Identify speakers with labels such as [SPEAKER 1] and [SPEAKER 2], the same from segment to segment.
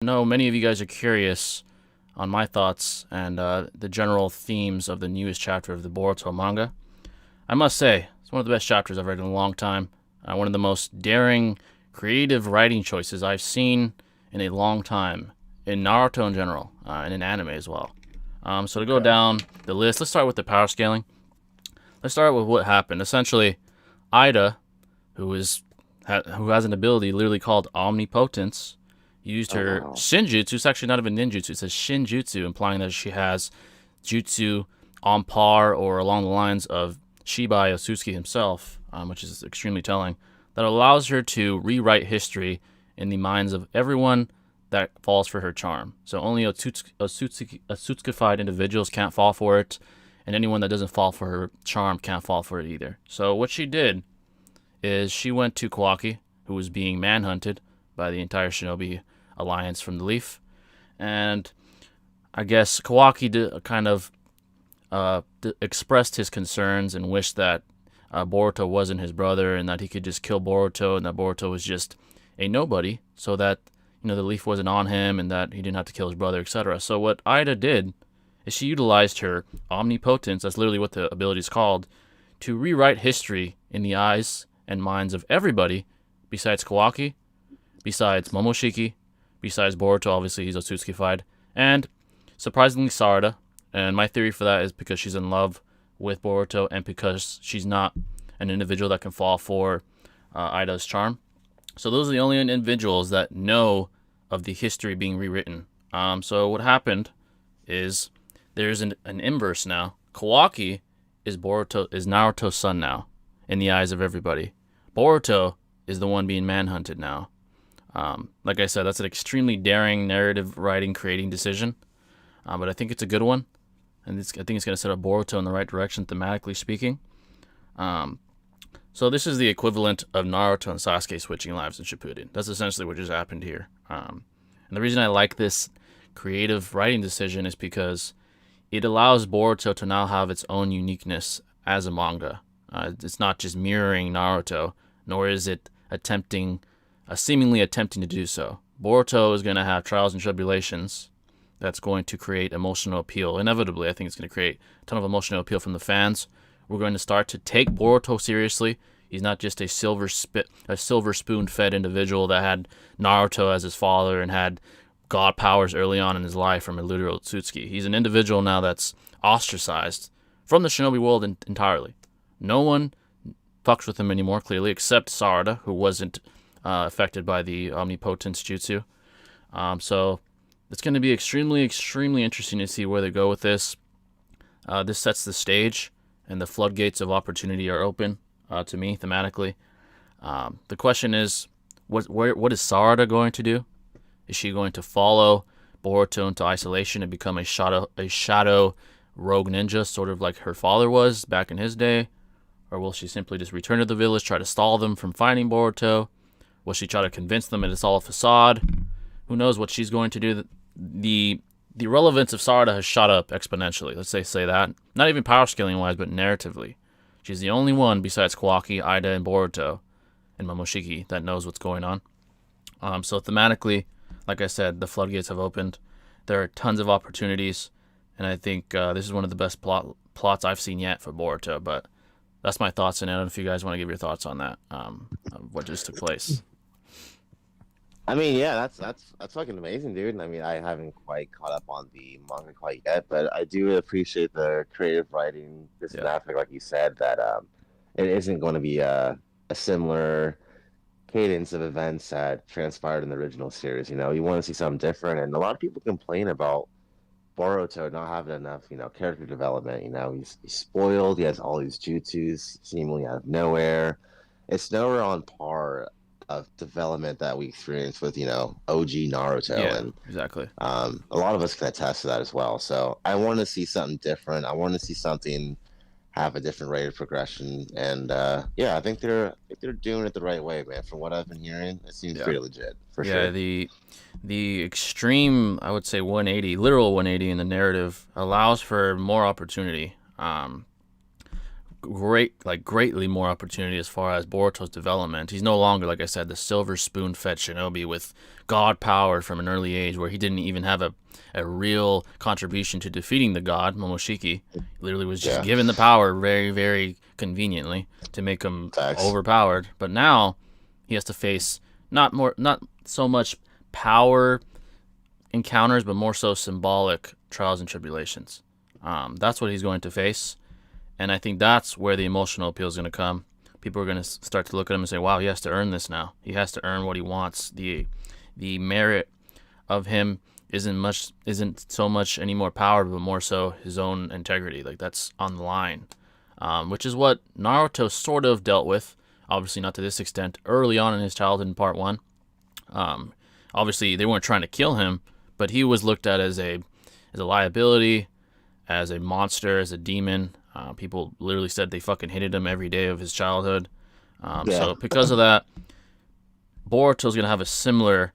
[SPEAKER 1] I know many of you guys are curious on my thoughts and the general themes of the newest chapter of the Boruto manga. I must say, it's one of the best chapters I've read in a long time. One of the most daring, creative writing choices I've seen in a long time in Naruto in general, and in anime as well. So to go
[SPEAKER 2] Okay.
[SPEAKER 1] down the list, let's start with the power scaling. Let's start with what happened. Essentially, Ida, who is who has an ability literally called omnipotence, used
[SPEAKER 2] Oh
[SPEAKER 1] her
[SPEAKER 2] wow.
[SPEAKER 1] Shinjutsu. It's actually not even ninjutsu. It says Shinjutsu, implying that she has jutsu on par or along the lines of Shibai Otsutsuki himself, which is extremely telling. That allows her to rewrite history in the minds of everyone that falls for her charm. So only Otsutsukified individuals can't fall for it, and anyone that doesn't fall for her charm can't fall for it either. So what she did is she went to Kawaki, who was being manhunted by the entire Shinobi Alliance from the Leaf, and I guess Kawaki kind of expressed his concerns and wished that Boruto wasn't his brother and that he could just kill Boruto and that Boruto was just a nobody, so that the Leaf wasn't on him and that he didn't have to kill his brother, etc. So what Ida did is she utilized her omnipotence, that's literally what the ability is called, to rewrite history in the eyes and minds of everybody besides Kawaki, besides Momoshiki, besides Boruto, obviously he's Otsutsukified, and surprisingly Sarada. And my theory for that is because she's in love with Boruto and because she's not an individual that can fall for Eida'S charm. So those are the only individuals that know of the history being rewritten. So what happened is there's an inverse now. Kawaki is Naruto's son now, in the eyes of everybody. Boruto is the one being manhunted now. Like I said, that's an extremely daring narrative writing creating decision, but I think it's a good one, and I think it's going to set up Boruto in the right direction thematically speaking. Um, so this is the equivalent of Naruto and Sasuke switching lives in Shippuden. That's essentially what just happened here. And the reason I like this creative writing decision is because it allows Boruto to now have its own uniqueness as a manga. It's not just mirroring Naruto, nor is it seemingly attempting to do so. Boruto is going to have trials and tribulations that's going to create emotional appeal. Inevitably, I think it's going to create a ton of emotional appeal from the fans. We're going to start to take Boruto seriously. He's not just a silver spoon fed individual that had Naruto as his father and had god powers early on in his life from a literal Otsutsuki. He's an individual now that's ostracized from the shinobi world entirely. No one fucks with him anymore, clearly, except Sarada, who wasn't affected by the omnipotence jutsu. So it's going to be extremely, extremely interesting to see where they go with this. This sets the stage, and the floodgates of opportunity are open to me thematically. The question is, what is Sarada going to do? Is she going to follow Boruto into isolation and become a shadow rogue ninja, sort of like her father was back in his day? Or will she simply just return to the village, try to stall them from finding Boruto? Will she try to convince them that it's all a facade? Who knows what she's going to do? The relevance of Sarada has shot up exponentially. Let's say that. Not even power scaling wise, but narratively. She's the only one besides Kawaki, Ida, and Boruto, and Momoshiki that knows what's going on. So thematically, like I said, the floodgates have opened. There are tons of opportunities, and I think this is one of the best plots I've seen yet for Boruto. But that's my thoughts, and I don't know if you guys want to give your thoughts on that, of what just took place.
[SPEAKER 2] I mean, yeah, that's fucking amazing, dude. I mean, I haven't quite caught up on the manga quite yet, but I do appreciate the creative writing. This is an
[SPEAKER 1] Yeah,
[SPEAKER 2] aspect, like you said, that it isn't going to be a similar cadence of events that transpired in the original series. You want to see something different, and a lot of people complain about Boruto not having enough, character development. He's spoiled. He has all these jutsus seemingly out of nowhere. It's nowhere on par of development that we experienced with, OG Naruto,
[SPEAKER 1] yeah,
[SPEAKER 2] and
[SPEAKER 1] exactly.
[SPEAKER 2] a lot of us can attest to that as well. So I want to see something different. I want to see something have a different rate of progression, and yeah, I think they're doing it the right way, man. From what I've been hearing, it seems
[SPEAKER 1] Yeah,
[SPEAKER 2] pretty legit for
[SPEAKER 1] yeah.
[SPEAKER 2] sure.
[SPEAKER 1] The extreme, I would say, 180, literal 180 in the narrative allows for more opportunity. greatly more opportunity as far as Boruto's development. He's no longer, like I said, the silver spoon-fed shinobi with god power from an early age, where he didn't even have a real contribution to defeating the god Momoshiki. He literally was just given the power very, very conveniently to make him overpowered. But now he has to face not so much power encounters, but more so symbolic trials and tribulations. That's what he's going to face. And I think that's where the emotional appeal is going to come. People are going to start to look at him and say, wow, he has to earn this now. He has to earn what he wants. The merit of him isn't so much any more power, but more so his own integrity. Like, that's on the line, which is what Naruto sort of dealt with. Obviously not to this extent early on in his childhood in part 1. Obviously they weren't trying to kill him, but he was looked at as a liability, as a monster, as a demon. People literally said they fucking hated him every day of his childhood. So because of that, Boruto's going to have a similar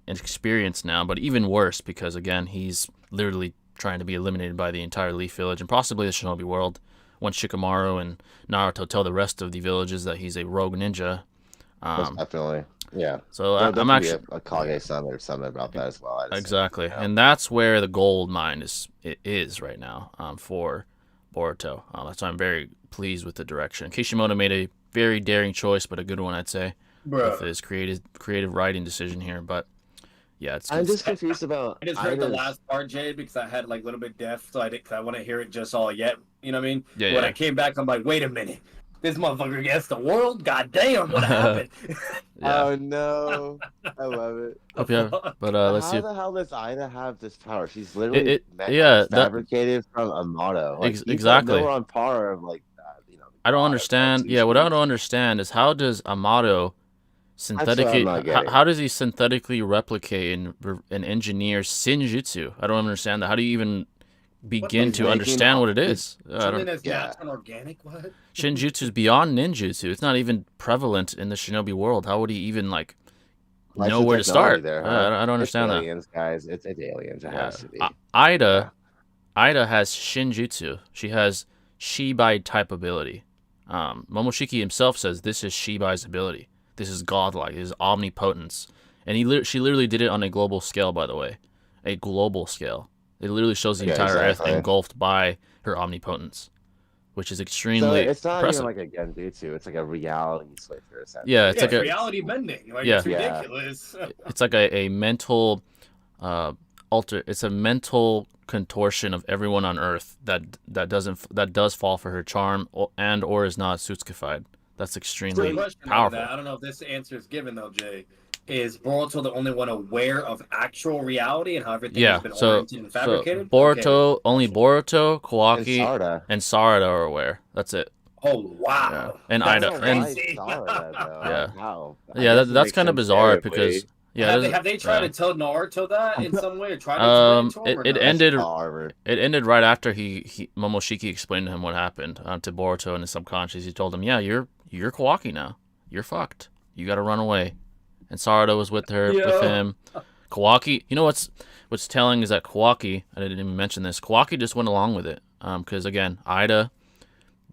[SPEAKER 1] experience now, but even worse because, again, he's literally trying to be eliminated by the entire Leaf Village and possibly the Shinobi world once Shikamaru and Naruto tell the rest of the villages that he's a rogue ninja.
[SPEAKER 2] Definitely. Yeah.
[SPEAKER 1] So I'm actually
[SPEAKER 2] a Kage-sama or something about that as well.
[SPEAKER 1] Exactly. And that's where the gold mine is right now for Boruto. That's why I'm very pleased with the direction. Kishimoto made a very daring choice, but a good one, I'd say, with his creative writing decision here. But yeah,
[SPEAKER 2] I'm just confused about.
[SPEAKER 3] I just heard the last part, Jay, because I had like a little bit deaf, so I want to hear it just all yet. You know what I mean?
[SPEAKER 1] Yeah.
[SPEAKER 3] When I came back, I'm like, wait a minute. This motherfucker against the world? God damn, what happened?
[SPEAKER 2] Oh no, I love it.
[SPEAKER 1] But let's see.
[SPEAKER 2] How the hell does Ida have this power? She's literally fabricated from Amato. Like,
[SPEAKER 1] exactly.
[SPEAKER 2] They're on par of like,
[SPEAKER 1] I don't understand. Yeah, what I don't understand is how does Amato synthetically? How does he synthetically replicate and engineer Shinjutsu? I don't understand that. How do you even begin to understand what it is?
[SPEAKER 3] Something that's natural and organic. What?
[SPEAKER 1] Shinjutsu is beyond ninjutsu. It's not even prevalent in the shinobi world. How would he even know where to start? I don't understand that.
[SPEAKER 2] Aliens, guys. It's aliens. It has to be.
[SPEAKER 1] Ida has Shinjutsu. She has Shibai type ability. Momoshiki himself says this is Shibai's ability. This is godlike. This is omnipotence. And she literally did it on a global scale, by the way. A global scale. It literally shows the entire Earth engulfed by her omnipotence, which is extremely
[SPEAKER 2] it's not
[SPEAKER 1] impressive.
[SPEAKER 2] Even like a genjutsu. It's like a reality switcher.
[SPEAKER 1] Yeah, it's like a
[SPEAKER 3] reality bending. Like, it's ridiculous.
[SPEAKER 1] It's like a mental It's a mental contortion of everyone on Earth that does fall for her charm or is not Sutsukified. That's extremely powerful.
[SPEAKER 3] I don't know if this answer is given though, Jay. Is Boruto the only one aware of actual reality and how everything has been oriented and fabricated?
[SPEAKER 1] So only Boruto, Kawaki, and Sarada are aware. That's it.
[SPEAKER 3] Oh wow!
[SPEAKER 1] Yeah. And Ida. That's kind of bizarre because
[SPEAKER 3] have they tried to tell Naruto that in some way? Or tried to
[SPEAKER 1] it ended right after Momoshiki explained to him what happened to Boruto in his subconscious. He told him, "Yeah, you're Kawaki now. You're fucked. You got to run away." And Sarada was with him. Kawaki, you know what's telling is that Kawaki, I didn't even mention this, Kawaki just went along with it. Because again, Ida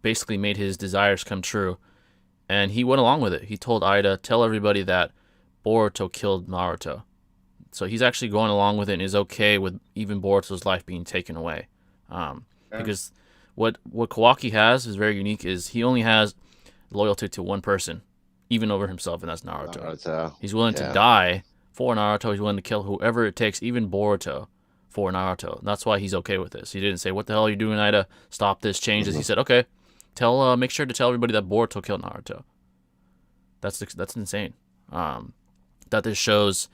[SPEAKER 1] basically made his desires come true. And he went along with it. He told Ida, tell everybody that Boruto killed Naruto. So he's actually going along with it and is okay with even Boruto's life being taken away. Because what Kawaki has is very unique, is he only has loyalty to one person, even over himself, and that's Naruto. He's willing to die for Naruto. He's willing to kill whoever it takes, even Boruto, for Naruto. That's why he's okay with this. He didn't say, what the hell are you doing, Ida? Stop this, change this. He said, okay, make sure to tell everybody that Boruto killed Naruto. That's insane. That this shows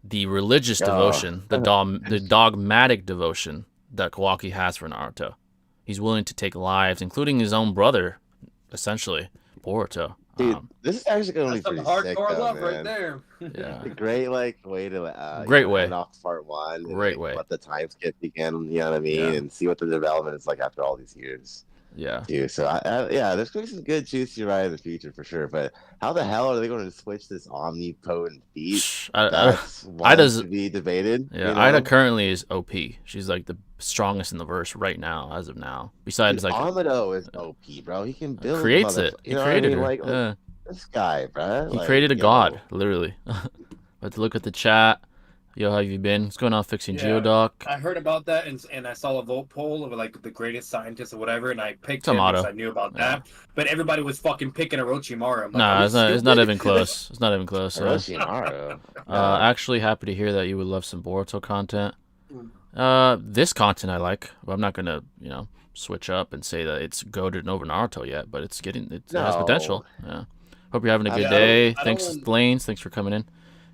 [SPEAKER 1] the religious devotion, the dogmatic devotion that Kawaki has for Naruto. He's willing to take lives, including his own brother, essentially, Boruto.
[SPEAKER 2] Dude, this is actually going to be pretty sick,
[SPEAKER 3] love
[SPEAKER 2] man.
[SPEAKER 3] right there.
[SPEAKER 1] Yeah,
[SPEAKER 2] great way to
[SPEAKER 1] great way
[SPEAKER 2] off part one.
[SPEAKER 1] Great way.
[SPEAKER 2] Let the time skip begin. You know what I mean, and see what the development is like after all these years.
[SPEAKER 1] Yeah.
[SPEAKER 2] Dude, so yeah, there's going to be some good Jutsu right in the future for sure. But how the hell are they going to switch this omnipotent feat? That's one
[SPEAKER 1] Ida's
[SPEAKER 2] to be debated.
[SPEAKER 1] yeah.
[SPEAKER 2] You
[SPEAKER 1] Ida
[SPEAKER 2] know,
[SPEAKER 1] currently is OP. She's like the strongest in the verse right now, as of now.
[SPEAKER 2] dude,
[SPEAKER 1] Besides, like,
[SPEAKER 2] Amado is OP, bro. He can build
[SPEAKER 1] creates it.
[SPEAKER 2] motherfucker.
[SPEAKER 1] He
[SPEAKER 2] You know what I
[SPEAKER 1] created
[SPEAKER 2] mean?
[SPEAKER 1] her.
[SPEAKER 2] Like
[SPEAKER 1] Yeah.
[SPEAKER 2] this guy, bro.
[SPEAKER 1] He
[SPEAKER 2] Like,
[SPEAKER 1] created a god,
[SPEAKER 2] yo,
[SPEAKER 1] literally. But look at the chat. Yo, how have you been? What's going on fixing
[SPEAKER 3] Yeah,
[SPEAKER 1] Geodoc?
[SPEAKER 3] I heard about that, and I saw a vote poll of like the greatest scientist or whatever, and I picked him because
[SPEAKER 1] Tomato.
[SPEAKER 3] I knew about
[SPEAKER 1] Yeah.
[SPEAKER 3] that. But everybody was fucking picking Orochimaru. I'm like,
[SPEAKER 1] Nah,
[SPEAKER 3] are we
[SPEAKER 1] it's not
[SPEAKER 3] stupid?
[SPEAKER 1] even close. It's not even close.
[SPEAKER 2] Orochimaru. Yeah.
[SPEAKER 1] Actually happy to hear that you would love some Boruto content. This content I like. Well, I'm not gonna, switch up and say that it's goated over Naruto yet, but it has potential. Yeah. Hope you're having a good day. Thanks, Lanes. Thanks for coming in.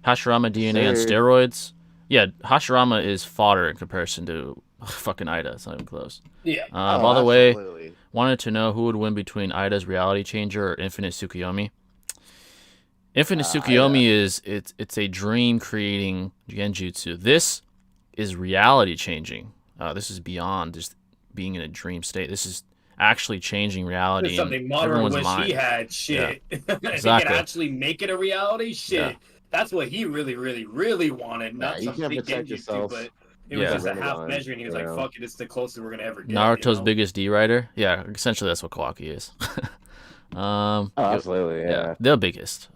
[SPEAKER 1] Hashirama DNA on steroids. Yeah, Hashirama is fodder in comparison to fucking Ida. It's not even close.
[SPEAKER 3] Yeah.
[SPEAKER 1] By the way, wanted to know who would win between Ida's reality changer or Infinite Tsukuyomi. Infinite Tsukuyomi is it's a dream creating genjutsu. This is reality changing. This is beyond just being in a dream state. This is actually changing reality in
[SPEAKER 3] something Madara
[SPEAKER 1] everyone's
[SPEAKER 3] wish
[SPEAKER 1] mind.
[SPEAKER 3] he had. Shit.
[SPEAKER 1] Yeah.
[SPEAKER 3] If he
[SPEAKER 1] Exactly.
[SPEAKER 3] could actually make it a reality. Shit.
[SPEAKER 1] Yeah.
[SPEAKER 3] That's what he really, really, really wanted. Not
[SPEAKER 2] you
[SPEAKER 3] some
[SPEAKER 2] can't
[SPEAKER 3] big
[SPEAKER 2] protect
[SPEAKER 3] genjutsu,
[SPEAKER 2] yourself.
[SPEAKER 3] but it was just a half measure, and he was like, "Fuck it, it's the closest we're gonna ever get."
[SPEAKER 1] Naruto's biggest D writer. Yeah, essentially that's what Kawaki is.
[SPEAKER 2] absolutely, yeah.
[SPEAKER 1] The biggest.